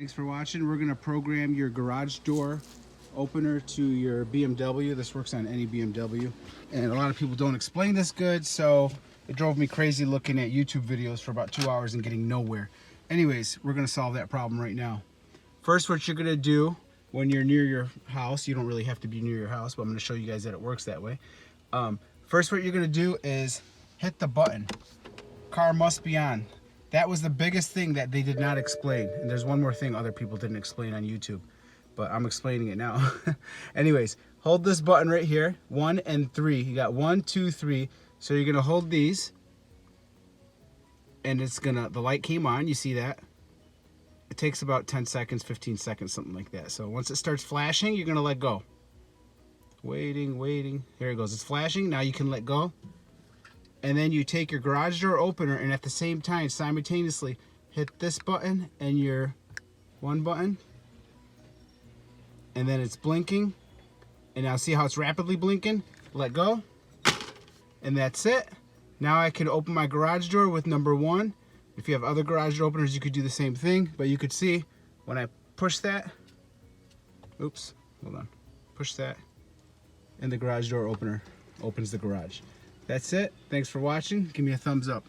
Thanks for watching. We're gonna program your garage door opener to your BMW. This works on any BMW. And a lot of people don't explain this good, so it drove me crazy looking at YouTube videos for about 2 hours and getting nowhere. Anyways, we're gonna solve that problem right now. First, what you're gonna do when you're near your house, you don't really have to be near your house, but I'm gonna show you guys that it works that way. First, what you're gonna do is hit the button. Car must be on. That was the biggest thing that they did not explain. And there's one more thing other people didn't explain on YouTube, but I'm explaining it now. Anyways, hold this button right here, 1 and 3. You got 1, 2, 3. So you're gonna hold these, and the light came on, you see that? It takes about 10 seconds, 15 seconds, something like that. So once it starts flashing, you're gonna let go. Waiting. Here it goes, it's flashing, now you can let go. And then you take your garage door opener and at the same time, simultaneously, hit this button and your one button. And then it's blinking. And now see how it's rapidly blinking? Let go. And that's it. Now I can open my garage door with number 1. If you have other garage door openers, you could do the same thing. But you could see when I push that, oops, hold on. Push that, and the garage door opener opens the garage. That's it. Thanks for watching. Give me a thumbs up.